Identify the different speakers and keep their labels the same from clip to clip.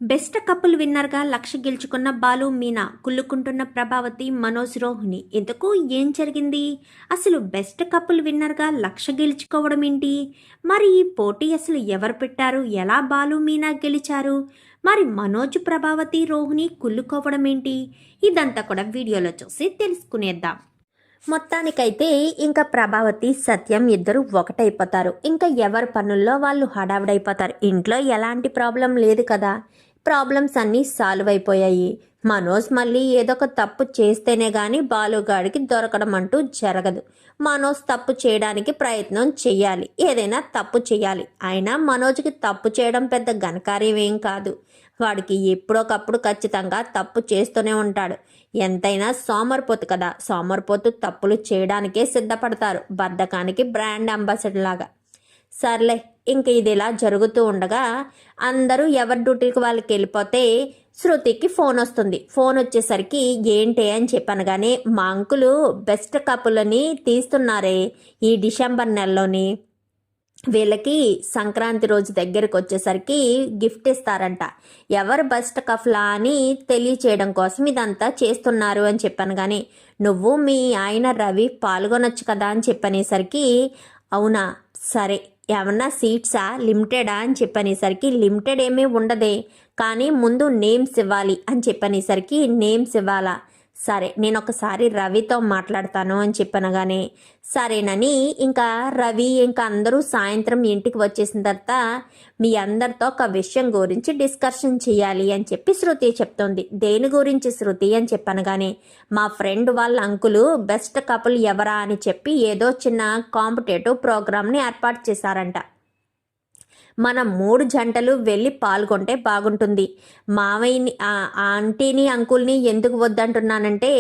Speaker 1: Best couple విన్నర్గా లక్ష గెలుచుకున్న బాలు మీనా, కుళ్ళుకుంటున్న ప్రభావతి, మనోజ్, రోహిణి. ఇంతకు ఏం జరిగింది? అసలు బెస్ట్ కపుల్ విన్నర్గా లక్ష గెలుచుకోవడం ఏంటి? మరి ఈ పోటీ అసలు ఎవరు పెట్టారు? ఎలా బాలు మీనా గెలిచారు? మరి మనోజ్, ప్రభావతి, రోహిణి కుళ్ళుకోవడం ఏంటి? ఇదంతా కూడా వీడియోలో చూసి తెలుసుకునేద్దాం. మొత్తానికైతే ఇంకా ప్రభావతి, సత్యం ఇద్దరు ఒకటైపోతారు. ఇంకా ఎవరి పనుల్లో వాళ్ళు హడావిడైపోతారు. ఇంట్లో ఎలాంటి ప్రాబ్లం లేదు కదా, ప్రాబ్లమ్స్ అన్నీ సాల్వ్ అయిపోయాయి. మనోజ్ మళ్ళీ ఏదో ఒక తప్పు చేస్తేనే గాని బాలుగాడికి దొరకడం అంటూ జరగదు. మనోజ్ తప్పు చేయడానికి ప్రయత్నం చెయ్యాలి, ఏదైనా తప్పు చెయ్యాలి. అయినా మనోజ్కి తప్పు చేయడం పెద్ద ఘనకార్యం ఏం కాదు. వాడికి ఎప్పుడోకప్పుడు ఖచ్చితంగా తప్పు చేస్తూనే ఉంటాడు. ఎంతైనా సోమరిపోతు కదా, సోమరిపోతు తప్పులు చేయడానికే సిద్ధపడతారు, బద్ధకానికి బ్రాండ్ అంబాసిడర్ లాగా. సర్లే, ఇంక ఇది ఇలా జరుగుతూ ఉండగా అందరూ ఎవరి డ్యూటీకి వాళ్ళకి వెళ్ళిపోతే శృతికి ఫోన్ వస్తుంది. ఫోన్ వచ్చేసరికి ఏంటి అని చెప్పాను కానీ, మా అంకులు బెస్ట్ కపుల్ని తీస్తున్నారే ఈ డిసెంబర్ నెలలోని, వీళ్ళకి సంక్రాంతి రోజు దగ్గరికి వచ్చేసరికి గిఫ్ట్ ఇస్తారంట. ఎవరు బెస్ట్ కఫ్లా అని తెలియచేయడం కోసం ఇదంతా చేస్తున్నారు అని చెప్పాను కానీ, నువ్వు మీ ఆయన రవి పాల్గొనొచ్చు కదా అని చెప్పనేసరికి, అవునా సరే ఏమన్నా సీట్సా లిమిటెడా అని చెప్పనేసరికి, లిమిటెడ్ ఏమీ ఉండదే కానీ ముందు నేమ్స్ ఇవ్వాలి అని చెప్పనేసరికి, నేమ్స్ ఇవ్వాలా, సరే నేను ఒకసారి రవితో మాట్లాడతాను అని చెప్పనగానే సరేనని ఇంకా రవి ఇంకా అందరూ సాయంత్రం ఇంటికి వచ్చేసిన తర్వాత మీ అందరితో ఒక విషయం గురించి డిస్కషన్ చేయాలి అని చెప్పి శృతి చెప్తోంది. దేని గురించి శృతి అని చెప్పనగానే, మా ఫ్రెండ్ వాళ్ళ అంకులు బెస్ట్ కపుల్ ఎవరా అని చెప్పి ఏదో చిన్న కాంపిటేటివ్ ప్రోగ్రామ్ని ఏర్పాటు చేశారంట. మనం 3 జంటలు వెళ్ళి పాల్గొంటే బాగుంటుంది. మావయ్యని, ఆంటీని, అంకుల్ని ఎందుకు వద్దంటున్నానంటే,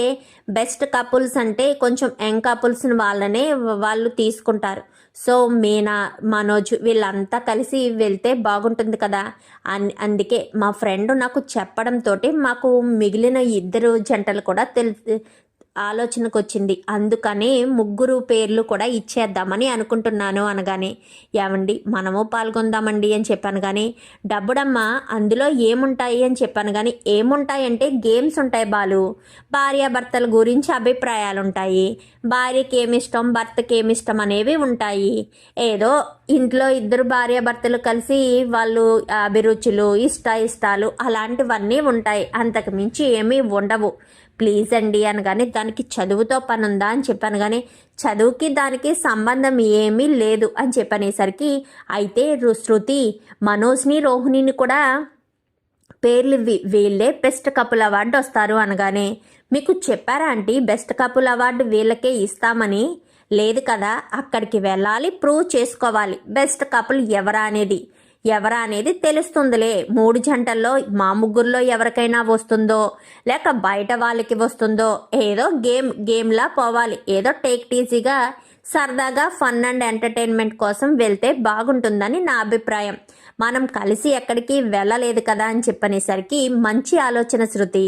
Speaker 1: బెస్ట్ కపుల్స్ అంటే కొంచెం యంగ్ కపుల్స్ని వాళ్ళనే వాళ్ళు తీసుకుంటారు. సో మీనా, మనోజ్ వీళ్ళంతా కలిసి వెళ్తే బాగుంటుంది కదా. అందుకే మా ఫ్రెండ్ నాకు చెప్పడంతో మాకు మిగిలిన 2 జంటలు కూడా ఆలోచనకు వచ్చింది. అందుకనే 3 పేర్లు కూడా ఇచ్చేద్దామని అనుకుంటున్నాను అనగానే, ఏమండి మనము పాల్గొందామండి అని చెప్పాను కానీ, డబ్బుడమ్మ అందులో ఏముంటాయి అని చెప్పాను కానీ, ఏముంటాయంటే గేమ్స్ ఉంటాయి బాలు, భార్యాభర్తల గురించి అభిప్రాయాలు ఉంటాయి, భార్యకి ఏమిష్టం భర్తకి ఏమిష్టం అనేవి ఉంటాయి. ఏదో ఇంట్లో 2 భార్యాభర్తలు కలిసి వాళ్ళు అభిరుచులు, ఇష్టాలు అలాంటివన్నీ ఉంటాయి. అంతకు మించి ఏమీ ఉండవు. ప్లీజ్ అండి అనగానే, దానికి చదువుతో పని ఉందా అని చెప్పాను కానీ, చదువుకి దానికి సంబంధం ఏమీ లేదు అని చెప్పనేసరికి, అయితే శృతి మనోజ్ని, రోహిణిని కూడా పేర్లు వీళ్ళే బెస్ట్ కపుల్ అవార్డు వస్తారు అనగానే, మీకు చెప్పారా ఆంటీ బెస్ట్ కపుల్ అవార్డు వీళ్ళకే ఇస్తామని? లేదు కదా, అక్కడికి వెళ్ళాలి, ప్రూవ్ చేసుకోవాలి బెస్ట్ కపుల్ ఎవరా అనేది తెలుస్తుందిలే. 3 జంటల్లో మా 3లో ఎవరికైనా వస్తుందో లేక బయట వాళ్ళకి వస్తుందో, ఏదో గేమ్లా పోవాలి. ఏదో టేక్ ఈజీగా సరదాగా ఫన్ అండ్ ఎంటర్టైన్మెంట్ కోసం వెళ్తే బాగుంటుందని నా అభిప్రాయం. మనం కలిసి ఎక్కడికి వెళ్ళలేదు కదా అని చెప్పనేసరికి, మంచి ఆలోచన శృతి,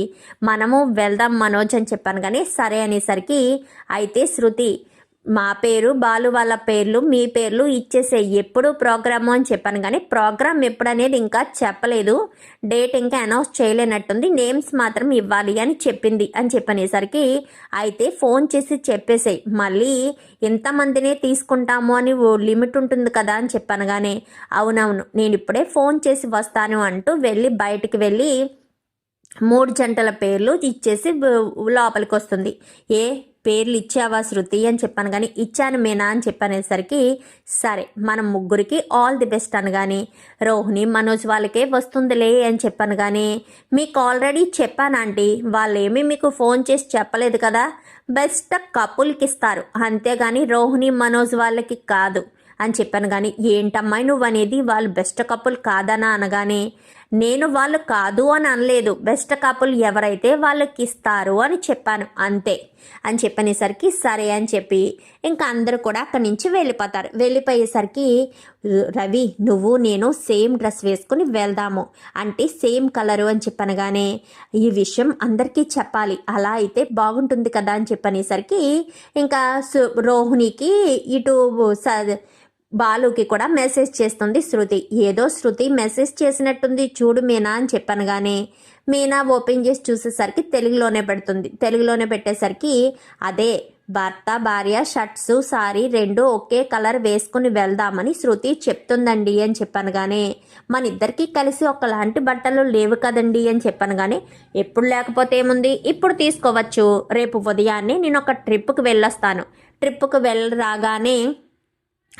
Speaker 1: మనము వెళ్దాం మనోజ్ అని చెప్పాను కానీ, సరే అనేసరికి, అయితే శృతి మా పేరు, బాలు వాళ్ళ పేర్లు, మీ పేర్లు ఇచ్చేసే ఎప్పుడు ప్రోగ్రాము అని చెప్పాను కానీ, ప్రోగ్రామ్ ఎప్పుడనేది ఇంకా చెప్పలేదు, డేట్ ఇంకా అనౌన్స్ చేయలేనట్టుంది, నేమ్స్ మాత్రం ఇవ్వాలి అని చెప్పింది అని చెప్పనేసరికి, అయితే ఫోన్ చేసి చెప్పేసేయి, మళ్ళీ ఎంతమందినే తీసుకుంటాము అని ఓ లిమిట్ ఉంటుంది కదా అని చెప్పాను కానీ, అవునవును నేను ఇప్పుడే ఫోన్ చేసి వస్తాను అంటూ బయటికి వెళ్ళి 3 జంటల పేర్లు ఇచ్చేసి లోపలికి వస్తుంది. పేర్లు ఇచ్చావా శృతి అని చెప్పాను కానీ, ఇచ్చాను మీనా అని చెప్పనేసరికి, సరే మనం 3కి ఆల్ ది బెస్ట్ అనగానే, రోహిణి మనోజ్ వాళ్ళకే వస్తుందిలే అని చెప్పాను కానీ, మీకు ఆల్రెడీ చెప్పాను ఆంటీ, వాళ్ళేమీ మీకు ఫోన్ చేసి చెప్పలేదు కదా, బెస్ట్ కపుల్కి ఇస్తారు అంతేగాని రోహిణి మనోజ్ వాళ్ళకి కాదు అని చెప్పాను కానీ, ఏంటమ్మాయి నువ్వు అనేది వాళ్ళు బెస్ట్ కపుల్ కాదనా అనగానే, నేను వాళ్ళు కాదు అని అనలేదు, బెస్ట్ కపుల్ ఎవరైతే వాళ్ళకి ఇస్తారు అని చెప్పాను అంతే అని చెప్పనేసరికి, సరే అని చెప్పి ఇంకా అందరూ కూడా అక్కడి నుంచి వెళ్ళిపోతారు. వెళ్ళిపోయేసరికి, రవి నువ్వు నేను సేమ్ డ్రెస్ వేసుకుని వెళ్దాము అంటే సేమ్ కలరు అని చెప్పనగానే, ఈ విషయం అందరికీ చెప్పాలి, అలా అయితే బాగుంటుంది కదా అని చెప్పనేసరికి, ఇంకా రోహిణికి ఇటు బాలుకి కూడా మెసేజ్ చేస్తుంది శృతి. ఏదో శృతి మెసేజ్ చేసినట్టుంది చూడు మీనా అని చెప్పనగానే మీనా ఓపెన్ చేసి చూసేసరికి తెలుగులోనే పెట్టేసరికి అదే భర్త భార్య షర్ట్స్ సారీ రెండు ఒకే కలర్ వేసుకుని వెళ్దామని శృతి చెప్తుందండి అని చెప్పనగానే మన ఇద్దరికి కలిసి ఒకలాంటి బట్టలు లేవు కదండి అని చెప్పనగానే ఎప్పుడు లేకపోతే ఏముంది, ఇప్పుడు తీసుకోవచ్చు, రేపు ఉదయాన్నే నేను ఒక ట్రిప్కి వెళ్ళొస్తాను, ట్రిప్కి రాగానే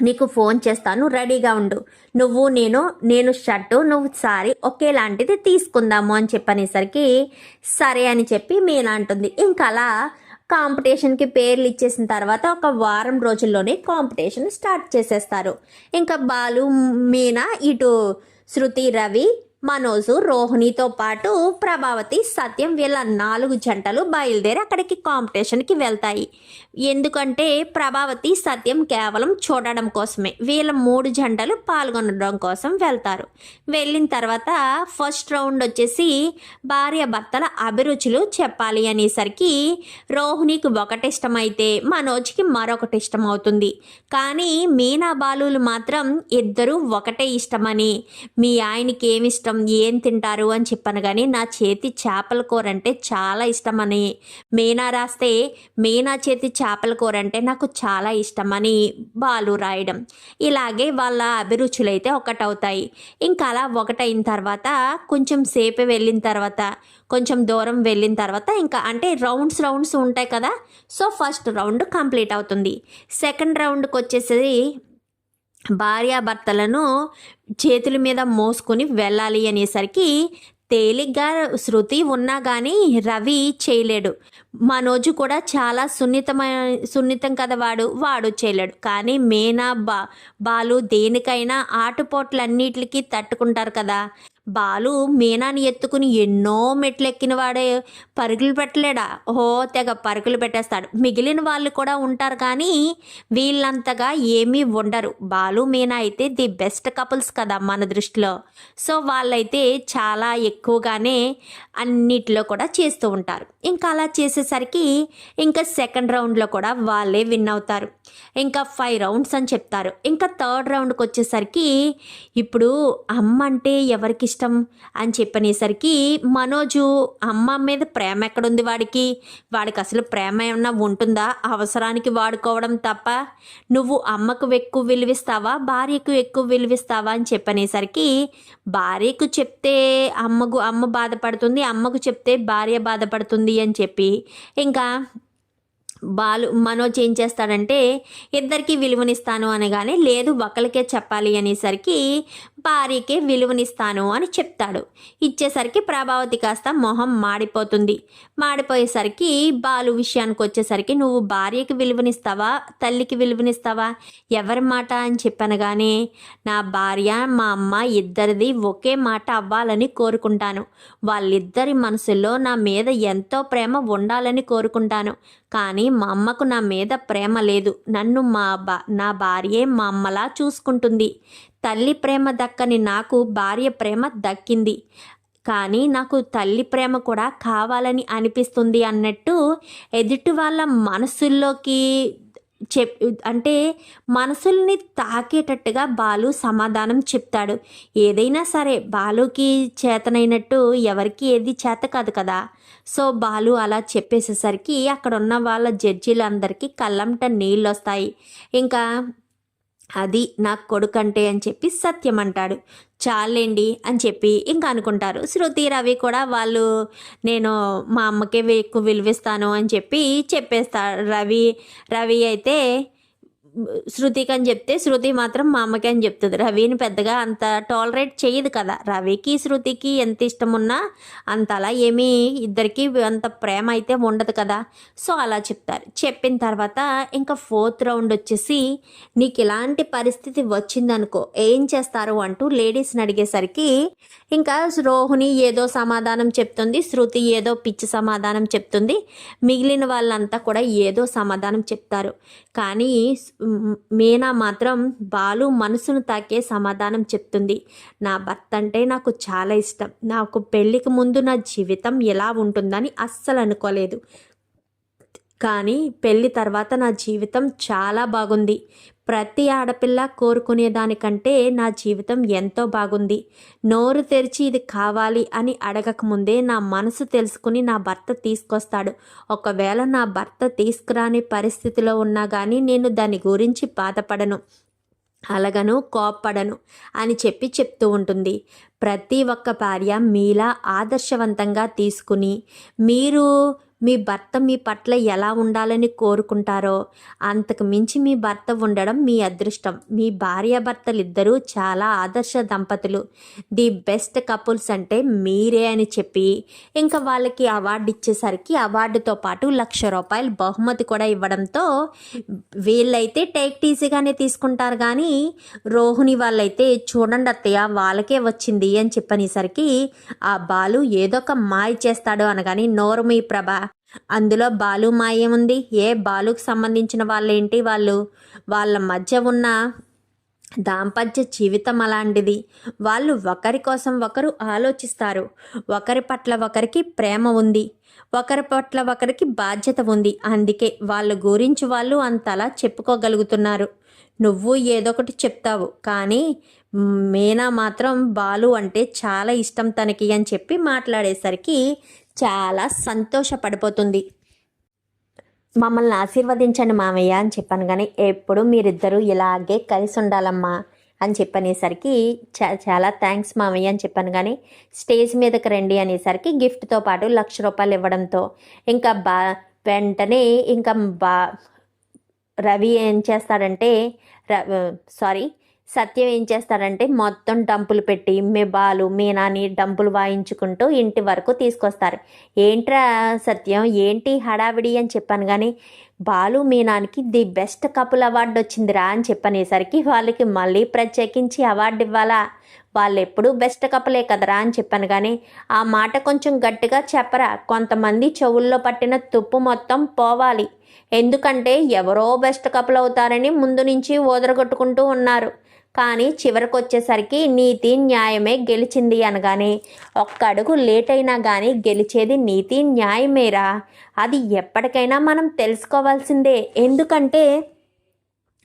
Speaker 1: నీకు ఫోన్ చేస్తాను, రెడీగా ఉండు, నువ్వు నేను షర్టు నువ్వు సారీ ఒకేలాంటిది తీసుకుందాము అని చెప్పనేసరికి సరే అని చెప్పి మీనా అంటుంది. ఇంకా అలా కాంపిటీషన్కి పేర్లు ఇచ్చేసిన తర్వాత ఒక వారం రోజుల్లోనే కాంపిటీషన్ స్టార్ట్ చేసేస్తారు. ఇంకా బాలు మీనా ఇటు శృతి రవి మనోజు రోహిణితో పాటు ప్రభావతి సత్యం వీళ్ళ 4 జంటలు బయలుదేరి అక్కడికి కాంపిటీషన్కి వెళ్తాయి. ఎందుకంటే ప్రభావతి సత్యం కేవలం చూడడం కోసమే, వీళ్ళ 3 జంటలు పాల్గొనడం కోసం వెళ్తారు. వెళ్ళిన తర్వాత ఫస్ట్ రౌండ్ వచ్చేసి భార్య భర్తల అభిరుచులు చెప్పాలి అనేసరికి రోహిణికి ఒకటి ఇష్టమైతే మనోజ్కి మరొకటి ఇష్టం అవుతుంది. కానీ మీనా బాలులు మాత్రం ఇద్దరు ఒకటే ఇష్టమని, మీ ఆయనకి ఏమి ఇష్టం ఏం తింటారు అని చెప్పాను కానీ నా చేతి చేపల కూర అంటే చాలా ఇష్టమని మీనా రాస్తే, మీనా చేతి చేపల కూర అంటే నాకు చాలా ఇష్టమని బాలు రాయడం. ఇలాగే వాళ్ళ అభిరుచులైతే ఒకటవుతాయి. ఇంకా అలా ఒకటైన తర్వాత కొంచెం సేపు వెళ్ళిన తర్వాత కొంచెం దూరం వెళ్ళిన తర్వాత ఇంకా అంటే రౌండ్స్ ఉంటాయి కదా, సో ఫస్ట్ రౌండ్ కంప్లీట్ అవుతుంది. సెకండ్ రౌండ్కి వచ్చేసి భార్యాభర్తలను చేతుల మీద మోసుకొని వెళ్ళాలి అనేసరికి తేలిగ్గా శృతి ఉన్నా కానీ రవి చేయలేడు. మనోజు కూడా చాలా సున్నితం కదా వాడు చేయలేడు. కానీ మీనా బాలు దేనికైనా ఆటుపోట్లన్నిటికీ తట్టుకుంటారు కదా. బాలు మీనాని ఎత్తుకుని ఎన్నో మెట్లు ఎక్కిన వాడే పరుగులు పెట్టలేడా, తెగ పరుగులు పెట్టేస్తాడు. మిగిలిన వాళ్ళు కూడా ఉంటారు కానీ వీళ్ళంతగా ఏమీ ఉండరు. బాలు మీనా అయితే ది బెస్ట్ కపుల్స్ కదా మన దృష్టిలో. సో వాళ్ళైతే చాలా ఎక్కువగానే అన్నిట్లో కూడా చేస్తూ ఉంటారు. ఇంకా అలా చేసేసరికి ఇంకా సెకండ్ రౌండ్లో కూడా వాళ్ళే విన్ అవుతారు. ఇంకా 5 రౌండ్స్ అని చెప్తారు. ఇంకా థర్డ్ రౌండ్కి వచ్చేసరికి ఇప్పుడు అమ్మ అంటే ఎవరికి ఇష్టం అని చెప్పనేసరికి మనోజు అమ్మ మీద ప్రేమ ఎక్కడుంది వాడికి అసలు ప్రేమ ఏమన్నా ఉంటుందా, అవసరానికి వాడుకోవడం తప్ప. నువ్వు అమ్మకు ఎక్కువ విలువిస్తావా భార్యకు ఎక్కువ విలువిస్తావా అని చెప్పనేసరికి భార్యకు చెప్తే అమ్మ బాధపడుతుంది, అమ్మకు చెప్తే భార్య బాధపడుతుంది అని చెప్పి ఇంకా మనోజ్ ఏం చేస్తాడంటే ఇద్దరికి విలువనిస్తాను అనగానే లేదు ఒకరికే చెప్పాలి అనేసరికి భార్యకే విలువనిస్తాను అని చెప్తాడు. ఇచ్చేసరికి ప్రభావతి కాస్త మొహం మాడిపోయేసరికి బాలు విషయానికి వచ్చేసరికి నువ్వు భార్యకి విలువనిస్తావా తల్లికి విలువనిస్తావా ఎవరి మాట అని చెప్పనగానే నా భార్య మా అమ్మ ఇద్దరిది ఒకే మాట అవ్వాలని కోరుకుంటాను, వాళ్ళిద్దరి మనసులో నా మీద ఎంతో ప్రేమ ఉండాలని కోరుకుంటాను. కానీ మా అమ్మకు నా మీద ప్రేమ లేదు, నన్ను నా భార్యే మా అమ్మలా చూసుకుంటుంది. తల్లి ప్రేమ దక్కని నాకు భార్య ప్రేమ దక్కింది, కానీ నాకు తల్లి ప్రేమ కూడా కావాలని అనిపిస్తుంది అన్నట్టు ఎదుటి వాళ్ళ మనసుల్లోకి అంటే మనసుల్ని తాకేటట్టుగా బాలు సమాధానం చెప్తాడు. ఏదైనా సరే బాలుకి చేతనైనట్టు ఎవరికి ఏది చేత కాదు కదా. సో బాలు అలా చెప్పేసేసరికి అక్కడ ఉన్న వాళ్ళ జడ్జీలందరికీ కళ్ళంట నీళ్ళు వస్తాయి. ఇంకా అది నా కొడుకంటే అని చెప్పి సత్యం అంటాడు. చాలేండి అని చెప్పి ఇంకా అనుకుంటారు. శృతి రవి కూడా వాళ్ళు నేను మా అమ్మకే ఎక్కువ విలువిస్తాను అని చెప్పి చెప్పేస్తాడు. రవి అయితే శృతికి అని చెప్తే శృతి మాత్రం మా అమ్మకి అని చెప్తుంది. రవిని పెద్దగా అంత టాలరేట్ చేయదు కదా. రవికి శృతికి ఎంత ఇష్టం ఉన్నా అంత అలా ఏమీ ఇద్దరికి అంత ప్రేమ అయితే ఉండదు కదా. సో అలా చెప్తారు. చెప్పిన తర్వాత ఇంకా 4th రౌండ్ వచ్చేసి నీకు ఇలాంటి పరిస్థితి వచ్చిందనుకో ఏం చేస్తారు అంటూ లేడీస్ని అడిగేసరికి ఇంకా రోహిణి ఏదో సమాధానం చెప్తుంది, శృతి ఏదో పిచ్చి సమాధానం చెప్తుంది, మిగిలిన వాళ్ళంతా కూడా ఏదో సమాధానం చెప్తారు. కానీ మీనా మాత్రం బాలు మనసును తాకే సమాధానం చెప్తుంది. నా భర్త అంటే నాకు చాలా ఇష్టం, నాకు పెళ్ళికి ముందు నా జీవితం ఎలా ఉంటుందని అస్సలు అనుకోలేదు, కానీ పెళ్లి తర్వాత నా జీవితం చాలా బాగుంది. ప్రతి ఆడపిల్ల కోరుకునేదానికంటే నా జీవితం ఎంతో బాగుంది. నోరు తెరిచి ఇది కావాలి అని అడగకముందే నా మనసు తెలుసుకుని నా భర్త తీసుకొస్తాడు. ఒకవేళ నా భర్త తీసుకురాని పరిస్థితిలో ఉన్నా కానీ నేను దాని గురించి బాధపడను, అలాగను కోప్పడను అని చెప్తూ ఉంటుంది. ప్రతి ఒక్క భార్య మీలా ఆదర్శవంతంగా తీసుకుని మీరు మీ భర్త మీ పట్ల ఎలా ఉండాలని కోరుకుంటారో అంతకు మించి మీ భర్త ఉండడం మీ అదృష్టం. మీ భార్యాభర్తలిద్దరూ చాలా ఆదర్శ దంపతులు, ది బెస్ట్ కపుల్స్ అంటే మీరే అని చెప్పి ఇంకా వాళ్ళకి అవార్డు ఇచ్చేసరికి అవార్డుతో పాటు ₹1,00,000 బహుమతి కూడా ఇవ్వడంతో వీళ్ళైతే టేక్ ఈజీగానే తీసుకుంటారు. కానీ రోహిణి వాళ్ళైతే చూడండి అత్తయ్య వాళ్ళకే వచ్చింది అని చెప్పనేసరికి ఆ బాలు ఏదో ఒక మాయ చేస్తాడు అనగాని నోరు మీ ప్రభ, అందులో బాలు మాయేముంది? ఏ బాలుకు సంబంధించిన వాళ్ళేంటి, వాళ్ళ మధ్య ఉన్న దాంపత్య జీవితం అలాంటిది. వాళ్ళు ఒకరి కోసం ఒకరు ఆలోచిస్తారు, ఒకరి పట్ల ఒకరికి ప్రేమ ఉంది, ఒకరి పట్ల ఒకరికి బాధ్యత ఉంది. అందుకే వాళ్ళ గురించి వాళ్ళు అంతలా చెప్పుకోగలుగుతున్నారు. నువ్వు ఏదొకటి చెప్తావు, కానీ మీనా మాత్రం బాలు అంటే చాలా ఇష్టం తనకి అని చెప్పి మాట్లాడేసరికి చాలా సంతోషపడిపోతుంది. మమ్మల్ని ఆశీర్వదించండి మామయ్య అని చెప్పాను. కానీ ఎప్పుడు మీరిద్దరూ ఇలాగే కలిసి ఉండాలమ్మా అని చెప్పనేసరికి చాలా థ్యాంక్స్ మామయ్య అని చెప్పాను. కానీ స్టేజ్ మీదకి రండి అనేసరికి గిఫ్ట్తో పాటు ₹1,00,000 ఇవ్వడంతో ఇంకా వెంటనే ఇంకా రవి ఏం చేస్తాడంటే సత్యం ఏం చేస్తాడంటే మొత్తం డంపులు పెట్టి బాలు మీనాని డంపులు వాయించుకుంటూ ఇంటి వరకు తీసుకొస్తారు. ఏంట్రా సత్యం ఏంటి హడావిడి అని చెప్పాను. కానీ బాలు మీనానికి ది బెస్ట్ కపుల్ అవార్డు వచ్చిందిరా అని చెప్పనేసరికి వాళ్ళకి మళ్ళీ ప్రత్యేకించి అవార్డు ఇవ్వాలా, వాళ్ళు ఎప్పుడూ బెస్ట్ కపులే కదరా అని చెప్పాను. కానీ ఆ మాట కొంచెం గట్టిగా చెప్పరా, కొంతమంది చెవుల్లో పట్టిన తుప్పు మొత్తం పోవాలి. ఎందుకంటే ఎవరో బెస్ట్ కపుల్ అవుతారని ముందు నుంచి ఓదరగొట్టుకుంటూ ఉన్నారు. కానీ చివరికి వచ్చేసరికి నీతి న్యాయమే గెలిచింది అనగానే ఒక్క అడుగు లేట్ అయినా కానీ గెలిచేది నీతి న్యాయమేరా, అది ఎప్పటికైనా మనం తెలుసుకోవాల్సిందే. ఎందుకంటే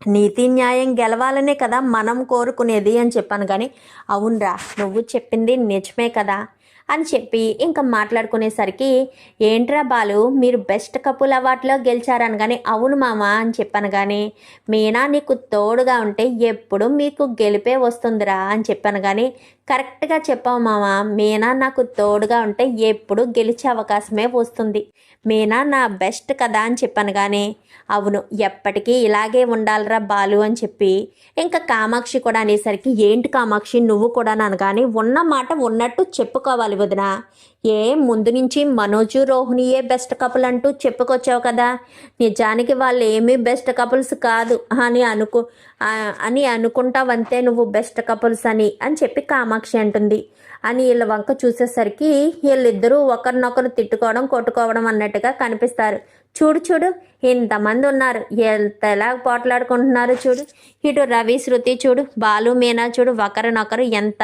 Speaker 1: నీతి న్యాయం గెలవాలనే కదా మనం కోరుకునేది అని చెప్పాను. కానీ అవునరా నువ్వు చెప్పింది నిజమే కదా అని చెప్పి ఇంకా మాట్లాడుకునేసరికి ఏంట్రా బాలు మీరు బెస్ట్ కపుల్ అవార్డులో గెలిచారని. కానీ అవును మామ అని చెప్పాను. కానీ మీనా నీకు తోడుగా ఉంటే ఎప్పుడు మీకు గెలిపే వస్తుందిరా అని చెప్పాను. కానీ కరెక్ట్గా చెప్పావు మామ, మీనా నాకు తోడుగా ఉంటే ఎప్పుడు గెలిచే అవకాశమే వస్తుంది, మీనా నా బెస్ట్ కదా అని చెప్పాను. కానీ అవును ఎప్పటికీ ఇలాగే ఉండాలిరా బాలు అని చెప్పి ఇంకా కామాక్షి కూడా అనేసరికి ఏంటి కామాక్షి నువ్వు కూడా అనగానే ఉన్న మాట ఉన్నట్టు చెప్పుకోవాలి వదిన. ముందు నుంచి మనోజు రోహిణియే బెస్ట్ కపుల్ అంటూ చెప్పుకొచ్చావు కదా, నిజానికి వాళ్ళు ఏమీ బెస్ట్ కపుల్స్ కాదు అని అనుకుంటావంతే నువ్వు బెస్ట్ కపుల్స్ అని చెప్పి కామాక్షి అంటుంది. అని వీళ్ళ వంక చూసేసరికి వీళ్ళిద్దరూ ఒకరినొకరు తిట్టుకోవడం కొట్టుకోవడం అన్నట్టుగా కనిపిస్తారు. చూడు ఇంతమంది ఉన్నారు, ఎలా పోట్లాడుకుంటున్నారు చూడు. ఇటు రవి శృతి చూడు, బాలు మీనా చూడు, ఒకరినొకరు ఎంత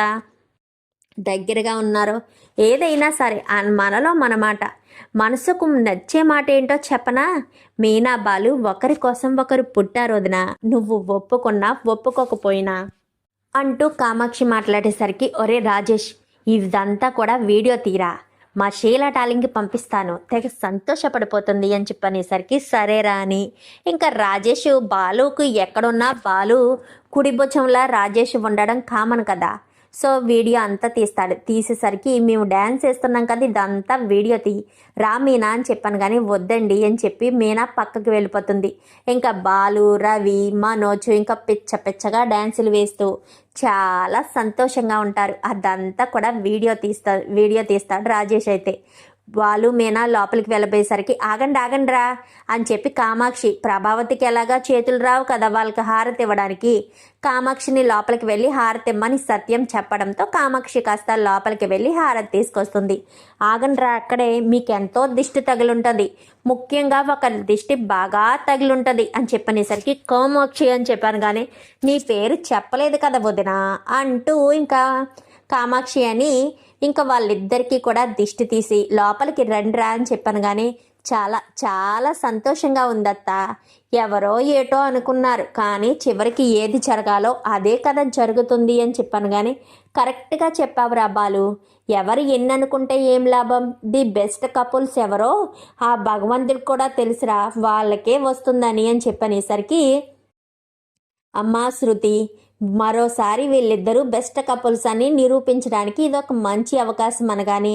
Speaker 1: దగ్గరగా ఉన్నారో. ఏదైనా సరే మనలో మన మాట, మనసుకు నచ్చే మాట ఏంటో చెప్పనా, మీనా బాలు ఒకరి కోసం ఒకరు పుట్టారు వదినా, నువ్వు ఒప్పుకున్నా ఒప్పుకోకపోయినా అంటూ కామాక్షి మాట్లాడేసరికి ఒరే రాజేష్ ఇదంతా కూడా వీడియో తీరా, మా షీలా టాలింగ్కి పంపిస్తాను, తెగ సంతోషపడిపోతుంది అని చెప్పనేసరికి సరేరా అని ఇంకా రాజేష్ బాలుకు ఎక్కడున్నా బాలు కుడిభుజంలా రాజేష్ ఉండడం కామన్ కదా. సో వీడియో అంతా తీసేసరికి మేము డ్యాన్స్ వేస్తున్నాం కదా ఇదంతా వీడియో రా మీనా అని చెప్పాను. కానీ వద్దండి అని చెప్పి మీనా పక్కకి వెళ్ళిపోతుంది. ఇంకా బాలు రవి మనోజ్ ఇంకా పిచ్చగా డ్యాన్సులు వేస్తూ చాలా సంతోషంగా ఉంటారు. అదంతా కూడా వీడియో తీస్తాడు రాజేష్. అయితే వాళ్ళు మీనా లోపలికి వెళ్ళబోయేసరికి ఆగండి రా అని చెప్పి కామాక్షి, ప్రభావతికి ఎలాగా చేతులు రావు కదా వాళ్ళకి హారతి ఇవ్వడానికి, కామాక్షిని లోపలికి వెళ్ళి హారతి ఇమ్మని సత్యం చెప్పడంతో కామాక్షి కాస్త లోపలికి వెళ్ళి హారతి తీసుకొస్తుంది. ఆగండి రా అక్కడే మీకు ఎంతో దిష్టి తగిలుంటుంది, ముఖ్యంగా ఒక దిష్టి బాగా తగిలుంటుంది అని చెప్పనేసరికి కామాక్షి అని చెప్పాను. కానీ నీ పేరు చెప్పలేదు కదా వదిన అంటూ ఇంకా కామాక్షి అని ఇంకా వాళ్ళిద్దరికీ కూడా దిష్టి తీసి లోపలికి రండిరా అని చెప్పాను. కానీ చాలా చాలా సంతోషంగా ఉందత్త. ఎవరో ఏటో అనుకున్నారు, కానీ చివరికి ఏది జరగాలో అదే కదా జరుగుతుంది అని చెప్పాను. కానీ కరెక్ట్గా చెప్పావురా బాలు. ఎవరు ఎన్ని అనుకుంటే ఏం లాభం? ది బెస్ట్ కపుల్స్ ఎవరో ఆ భగవంతుడికి కూడా తెలుసురా, వాళ్ళకే వస్తుందని అని చెప్పనేసరికి, అమ్మా శృతి, మరోసారి వీళ్ళిద్దరూ బెస్ట్ కపుల్స్ అని నిరూపించడానికి ఇదొక మంచి అవకాశం అనగానే,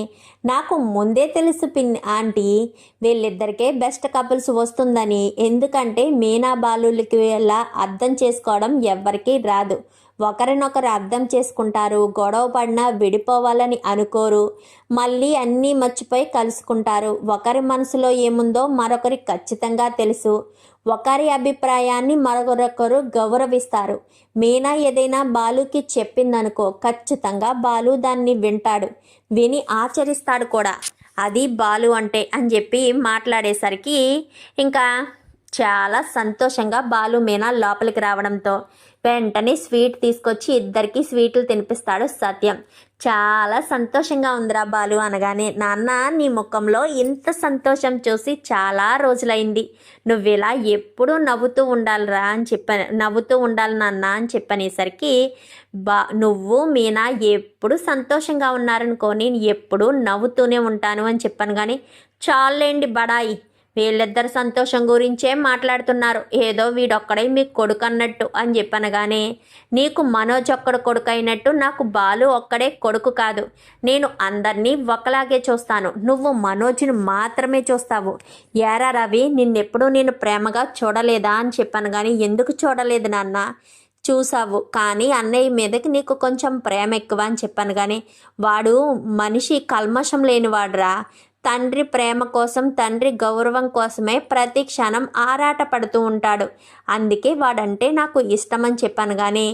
Speaker 1: నాకు ముందే తెలుసు ఆంటీ, వీళ్ళిద్దరికే బెస్ట్ కపుల్స్ వస్తుందని. ఎందుకంటే మీనా బాలులకి ఇలా అర్థం చేసుకోవడం ఎవ్వరికీ రాదు. ఒకరినొకరు అర్థం చేసుకుంటారు, గొడవ పడినా విడిపోవాలని అనుకోరు, మళ్ళీ అన్నీ మర్చిపోయి కలుసుకుంటారు. ఒకరి మనసులో ఏముందో మరొకరికి ఖచ్చితంగా తెలుసు. ఒకరి అభిప్రాయాన్ని మరొకరు గౌరవిస్తారు. మీనా ఏదైనా బాలుకి చెప్పిందనుకో, ఖచ్చితంగా బాలు దాన్ని వింటాడు, విని ఆచరిస్తాడు కూడా. అది బాలు అంటే అని చెప్పి మాట్లాడేసరికి ఇంకా చాలా సంతోషంగా బాలు మీనా లోపలికి రావడంతో వెంటనే స్వీట్ తీసుకొచ్చి ఇద్దరికి స్వీట్లు తినిపిస్తాడు సత్యం. చాలా సంతోషంగా ఉందిరా బాలు అనగానే, నాన్న నీ ముఖంలో ఇంత సంతోషం చూసి చాలా రోజులైంది, నువ్వు ఇలా ఎప్పుడూ నవ్వుతూ ఉండాలిరా అని నవ్వుతూ ఉండాలి నాన్న అని చెప్పనేసరికి, నువ్వు మీనా ఎప్పుడు సంతోషంగా ఉన్నారనుకో, నేను ఎప్పుడూ నవ్వుతూనే ఉంటాను అని చెప్పాను. కానీ చాలేండి బడాయి, వీళ్ళిద్దరు సంతోషం గురించే మాట్లాడుతున్నారు, ఏదో వీడొక్కడే మీకు కొడుకు అన్నట్టు అని చెప్పనగానే, నీకు మనోజ్ ఒక్కడు కొడుకు అయినట్టు నాకు బాలు ఒక్కడే కొడుకు కాదు. నేను అందరినీ ఒకలాగే చూస్తాను, నువ్వు మనోజ్ను మాత్రమే చూస్తావు. ఏరా రవి, నిన్నెప్పుడు నేను ప్రేమగా చూడలేదా అని చెప్పాను. కానీ ఎందుకు చూడలేదు నాన్న, చూసావు, కానీ అన్నయ్య మీదకి నీకు కొంచెం ప్రేమ ఎక్కువ అని చెప్పాను. కానీ వాడు మనిషి కల్మషం లేనివాడురా. తండ్రి ప్రేమ కోసం, తండ్రి గౌరవం కోసమే ప్రతి క్షణం ఆరాట పడుతూ ఉంటాడు. అందుకే వాడంటే నాకు ఇష్టమని చెప్పాను. కానీ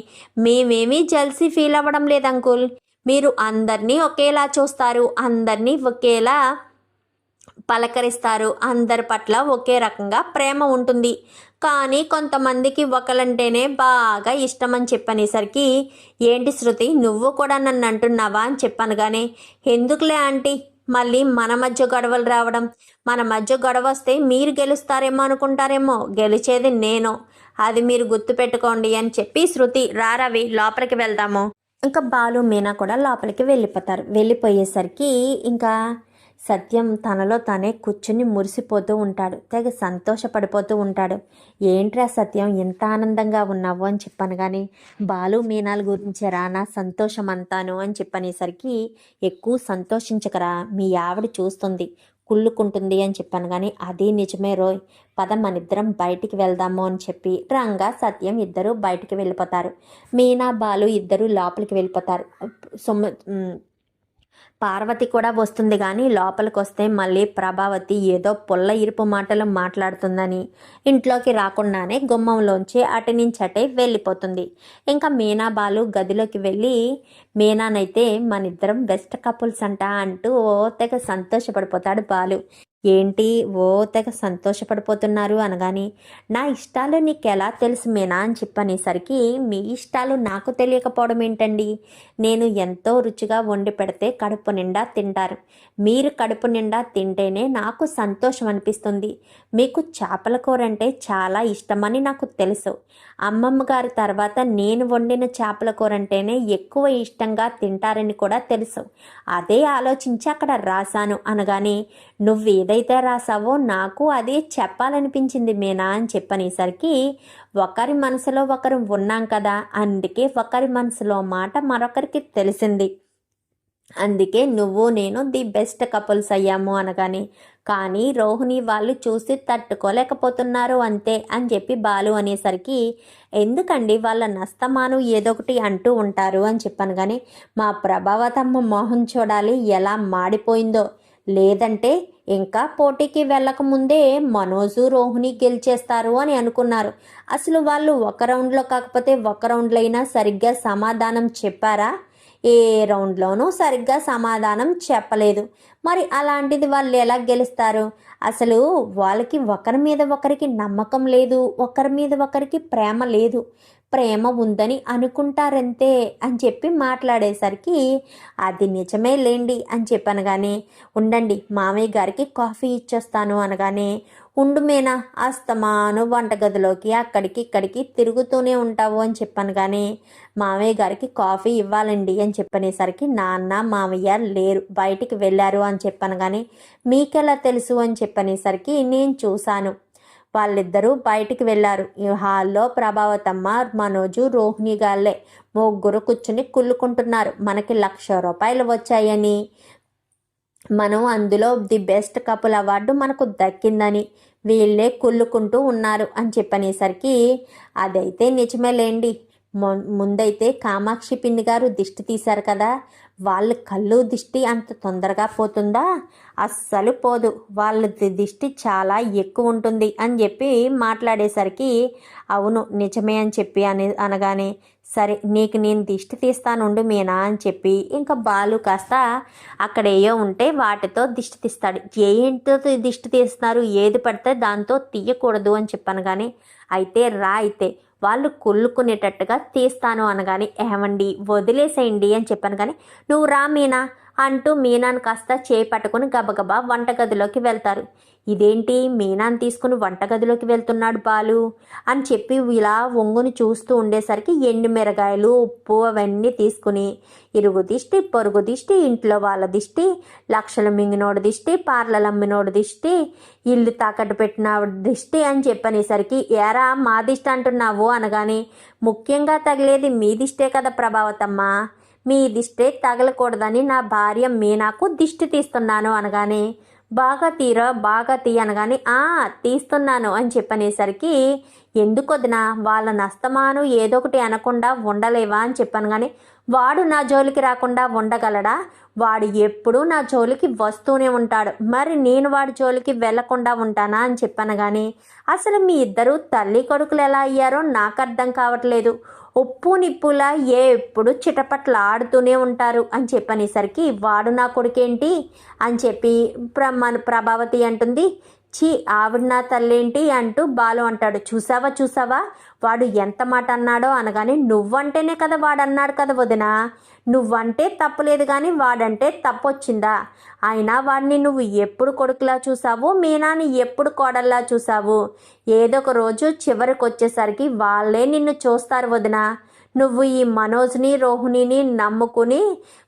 Speaker 1: మేమేమీ జల్సీ ఫీల్ అవ్వడం లేదు అంకుల్. మీరు అందరినీ ఒకేలా చూస్తారు, అందరినీ ఒకేలా పలకరిస్తారు, అందరి పట్ల ఒకే రకంగా ప్రేమ ఉంటుంది. కానీ కొంతమందికి ఒకలంటేనే బాగా ఇష్టం అని చెప్పనేసరికి, ఏంటి శృతి, నువ్వు కూడా నన్ను అంటున్నావా అని చెప్పాను. కానీ ఎందుకులే ఆంటీ, మళ్ళీ మన మధ్య గొడవలు రావడం, మన మధ్య గొడవ వస్తే మీరు గెలుస్తారేమో అనుకుంటారేమో, గెలిచేది నేను, అది మీరు గుర్తుపెట్టుకోండి అని చెప్పి, శృతి రారవి లోపలికి వెళ్దాము. ఇంకా బాలు మీనా కూడా లోపలికి వెళ్ళిపోతారు. వెళ్ళిపోయేసరికి ఇంకా సత్యం తనలో తానే కూర్చుని మురిసిపోతూ ఉంటాడు, తెగ సంతోషపడిపోతూ ఉంటాడు. ఏంట్రా సత్యం, ఎంత ఆనందంగా ఉన్నావు అని చెప్పాను. కానీ బాలు మీనాల గురించేరా నా సంతోషం అంతాను అని చెప్పనేసరికి, ఎక్కువ సంతోషించకరా, మీ ఆవిడ చూస్తుంది, కుళ్ళుకుంటుంది అని చెప్పాను. కానీ అది నిజమే రోయ్, పద మనిద్దరం బయటికి వెళ్దాము అని చెప్పి రంగా సత్యం ఇద్దరు బయటికి వెళ్ళిపోతారు. మీనా బాలు ఇద్దరు లోపలికి వెళ్ళిపోతారు. పార్వతి కూడా వస్తుంది. కానీ లోపలికి వస్తే మళ్ళీ ప్రభావతి ఏదో పొల్ల ఇరుపు మాటలు మాట్లాడుతుందని ఇంట్లోకి రాకుండానే గుమ్మంలోంచి అటు నుంచి అటే వెళ్ళిపోతుంది. ఇంకా మీనా బాలు గదిలోకి వెళ్ళి, మీనానైతే మనిద్దరం బెస్ట్ కపుల్స్ అంట అంటూ ఓ తెగ సంతోషపడిపోతాడు బాలు. ఏంటి ఓ తెగ సంతోషపడిపోతున్నారు అనగాని, నా ఇష్టాలు నీకు ఎలా తెలుసు మీనా అని చెప్పనేసరికి, మీ ఇష్టాలు నాకు తెలియకపోవడం ఏంటండి, నేను ఎంతో రుచిగా వండి పెడితే కడుపు నిండా తింటారు, మీరు కడుపు నిండా తింటేనే నాకు సంతోషం అనిపిస్తుంది. మీకు చేపల కూర అంటే చాలా ఇష్టమని నాకు తెలుసు, అమ్మమ్మ గారి తర్వాత నేను వండిన చేపల కూర అంటేనే ఎక్కువ ఇష్టంగా తింటారని కూడా తెలుసు, అదే ఆలోచించి అక్కడ రాశాను అనగానే, నువ్వు ఏదైతే రాసావో నాకు అదే చెప్పాలనిపించింది మీనా అని చెప్పనేసరికి, ఒకరి మనసులో ఒకరు ఉన్నాం కదా, అందుకే ఒకరి మనసులో మాట మరొకరికి తెలిసింది, అందుకే నువ్వు నేను ది బెస్ట్ కపుల్స్ అయ్యాము అనగానే, కానీ రోహిణి వాళ్ళు చూసి తట్టుకోలేకపోతున్నారు అంతే అని చెప్పి బాలు అనేసరికి, ఎందుకండి వాళ్ళ నస్తమాను ఏదొకటి అంటూ ఉంటారు అని చెప్పాను. కానీ మా ప్రభావతమ్మ మోహన్ చూడాలి ఎలా మాడిపోయిందో, లేదంటే ఇంకా పోటీకి వెళ్ళకముందే మనోజు రోహిణి గెలిచేస్తారు అని అనుకున్నారు. అసలు వాళ్ళు ఒక రౌండ్లో కాకపోతే ఒక రౌండ్లో అయినా సరిగ్గా సమాధానం చెప్పారా? ఏ రౌండ్లోనూ సరిగ్గా సమాధానం చెప్పలేదు. మరి అలాంటిది వాళ్ళు ఎలా గెలుస్తారు? అసలు వాళ్ళకి ఒకరి మీద ఒకరికి నమ్మకం లేదు, ఒకరి మీద ఒకరికి ప్రేమ లేదు. ప్రేమ ఉందని అనుకుంటారంతే అని చెప్పి మాట్లాడేసరికి అది నిజమే లేండి అని చెప్పనగానే ఉండండి మామయ్య గారికి కాఫీ ఇచ్చేస్తాను అనగానే ఉండు మీనా అస్తమాను వంటగదిలోకి అక్కడికి ఇక్కడికి తిరుగుతూనే ఉంటావు అని చెప్పాను కానీ మామయ్య గారికి కాఫీ ఇవ్వాలండి అని చెప్పనేసరికి నాన్న మామయ్య లేరు బయటికి వెళ్ళారు అని చెప్పాను కానీ మీకెలా తెలుసు అని చెప్పనేసరికి నేను చూశాను వాళ్ళిద్దరూ బయటికి వెళ్ళారు. ఈ హాల్లో ప్రభావతమ్మ మనోజు రోహిణి గాళ్ళే ముగ్గురు కూర్చుని కుళ్ళుకుంటున్నారు. మనకి 1,00,000 రూపాయలు వచ్చాయని, మనం అందులో ది బెస్ట్ కపుల్ అవార్డు మనకు దక్కిందని వీళ్ళే కుళ్ళుకుంటూ ఉన్నారు అని చెప్పనేసరికి అదైతే నిజమేలేండి. ముందైతే కామాక్షి పిన్ని గారు దిష్టి తీశారు కదా, వాళ్ళ కళ్ళు దిష్టి అంత తొందరగా పోతుందా? అస్సలు పోదు, వాళ్ళ దిష్టి చాలా ఎక్కువ ఉంటుంది అని చెప్పి మాట్లాడేసరికి అవును నిజమే అని చెప్పి అనగానే సరే నీకు నేను దిష్టి తీస్తానుండు మీనా అని చెప్పి ఇంకా బాలు కాస్త అక్కడేయో ఉంటే వాటితో దిష్టి తీస్తాడు. ఏంటో దిష్టి తీస్తున్నారు, ఏది పడితే దాంతో తీయకూడదు అని చెప్పాను కానీ అయితే రా అయితే వాళ్ళు కుళ్ళుకునేటట్టుగా తీస్తాను అనగానే ఏమండి వదిలేసేయండి అని చెప్పాను కానీ నువ్వు రా మీనా అంటూ మీనాను కాస్త చేపట్టుకుని గబగబా వంటగదిలోకి వెళ్తారు. ఇదేంటి మీనాను తీసుకుని వంటగదిలోకి వెళ్తున్నాడు బాలు అని చెప్పి ఇలా వంగుని చూస్తూ ఉండేసరికి ఎండు మిరగాయలు ఉప్పు అవన్నీ తీసుకుని ఇరుగు దిష్టి పొరుగు దిష్టి ఇంట్లో వాళ్ళ దిష్టి లక్షలు మింగినోడు దిష్టి పార్లలు అమ్మినోడు దిష్టి ఇల్లు తాకట్టు పెట్టిన దిష్టి అని చెప్పనేసరికి ఏరా మా దిష్టి అంటున్నావు అనగానే ముఖ్యంగా తగిలేది మీ దిష్టే కదా ప్రభావతమ్మ, మీ దిష్టే తగలకూడదని నా భార్య మీనాకు దిష్టి తీస్తున్నాను అనగానే బాగా తీ అనగానే తీస్తున్నాను అని చెప్పనేసరికి ఎందుకొదినా వాళ్ళ నస్తమాను ఏదో ఒకటి అనకుండా ఉండలేవా అని చెప్పాను కానీ వాడు నా జోలికి రాకుండా ఉండగలడా? వాడు ఎప్పుడూ నా జోలికి వస్తూనే ఉంటాడు, మరి నేను వాడి జోలికి వెళ్లకుండా ఉంటానా అని చెప్పాను కానీ అసలు మీ ఇద్దరు తల్లి కొడుకులు ఎలా అయ్యారో నాకు అర్థం కావట్లేదు. ఉప్పు నిప్పులా ఎప్పుడు చిటపట్లు ఆడుతూనే ఉంటారు అని చెప్పనేసరికి వాడు నా కొడుకేంటి అని చెప్పి మన ప్రభావతి అంటుంది. ఛీ ఆవిడ నా తల్లేంటి అంటూ బాలు అంటాడు. చూసావా వాడు ఎంత మాట అన్నాడో అనగానే నువ్వంటేనే కదా వాడన్నాడు కదా వదినా, నువ్వంటే తప్పులేదు కానీ వాడంటే తప్పొచ్చిందా? అయినా వాడిని నువ్వు ఎప్పుడు కొడుకులా చూసావు, మీనాని ఎప్పుడు కోడల్లా చూసావు? ఏదో ఒక రోజు చివరికి వచ్చేసరికి వాళ్ళే నిన్ను చూస్తారు వదినా. నువ్వు ఈ మనోజ్ని రోహిణిని నమ్ముకుని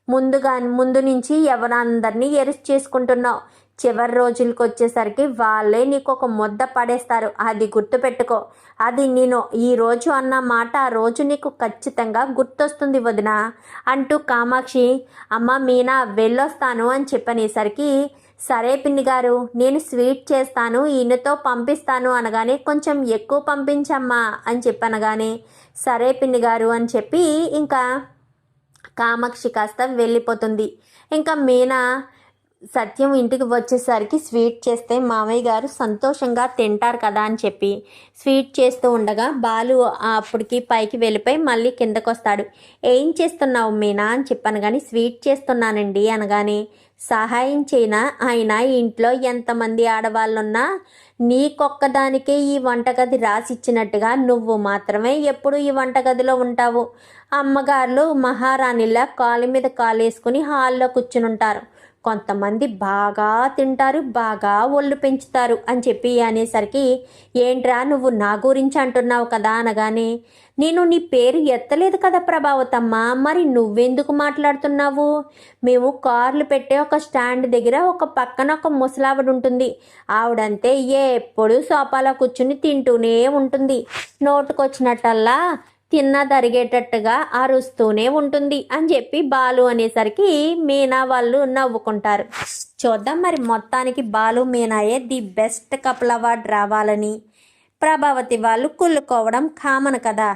Speaker 1: ముందు నుంచి ఎవరందరినీ ఎరిసి చేసుకుంటున్నావు. చివరి రోజులకు వచ్చేసరికి వాళ్ళే నీకు ఒక ముద్ద పడేస్తారు, అది గుర్తుపెట్టుకో. అది నేను ఈరోజు అన్న మాట ఆ రోజు నీకు ఖచ్చితంగా గుర్తొస్తుంది వదినా అంటూ కామాక్షి అమ్మ మీనా వెళ్ళొస్తాను అని చెప్పనేసరికి సరే పిన్ని గారు నేను స్వీట్ చేస్తాను ఈయనతో పంపిస్తాను అనగానే కొంచెం ఎక్కువ పంపించమ్మా అని చెప్పనగానే సరే పిన్ని గారు అని చెప్పి ఇంకా కామాక్షి కాస్త వెళ్ళిపోతుంది. ఇంకా మీనా సత్యం ఇంటికి వచ్చేసరికి స్వీట్ చేస్తే మామయ్య గారు సంతోషంగా తింటారు కదా అని చెప్పి స్వీట్ చేస్తూ ఉండగా బాలు అప్పటికి పైకి వెళ్ళిపోయి మళ్ళీ కిందకు వస్తాడు. ఏం చేస్తున్నావు మీనా అని చెప్పాను కానీ స్వీట్ చేస్తున్నానండి అనగానే సహాయం చేయనా? ఆయన ఇంట్లో ఎంతమంది ఆడవాళ్ళున్నా నీకొక్కదానికే ఈ వంటగది రాసిచ్చినట్టుగా నువ్వు మాత్రమే ఎప్పుడు ఈ వంటగదిలో ఉంటావు. అమ్మగారులు మహారాణిలా కాలు మీద కాలు వేసుకుని హాల్లో కూర్చునుంటారు. కొంతమంది బాగా తింటారు, బాగా ఒళ్ళు పెంచుతారు అని చెప్పి అనేసరికి ఏంట్రా నువ్వు నా గురించి అంటున్నావు కదా అనగానే నేను నీ పేరు ఎత్తలేదు కదా ప్రభావతమ్మ, మరి నువ్వెందుకు మాట్లాడుతున్నావు? మేము కార్లు పెట్టే ఒక స్టాండ్ దగ్గర ఒక పక్కన ఒక ముసలావిడ ఉంటుంది. ఆవిడంతే ఎప్పుడు సోఫాలో కూర్చుని తింటూనే ఉంటుంది, నోటుకొచ్చినట్టల్లా తిన్నదరిగేటట్టుగా అరుస్తూనే ఉంటుంది అని చెప్పి బాలు అనేసరికి మీనా వాళ్ళు నవ్వుకుంటారు. చూద్దాం మరి మొత్తానికి బాలు మీనాయే ది బెస్ట్ కపుల్ అవార్డు రావాలని ప్రభావతి వాళ్ళు కుళ్ళుకోవడం కామన్ కదా.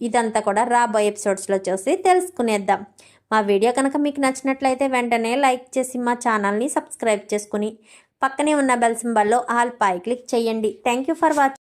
Speaker 1: ఇదంతా కూడా రాబోయే ఎపిసోడ్స్లో చూసి తెలుసుకునేద్దాం. మా వీడియో కనుక మీకు నచ్చినట్లయితే వెంటనే లైక్ చేసి మా ఛానల్ని సబ్స్క్రైబ్ చేసుకుని పక్కనే ఉన్న బెల్ సింబల్లో ఆల్ పై క్లిక్ చేయండి. Thank you for watching.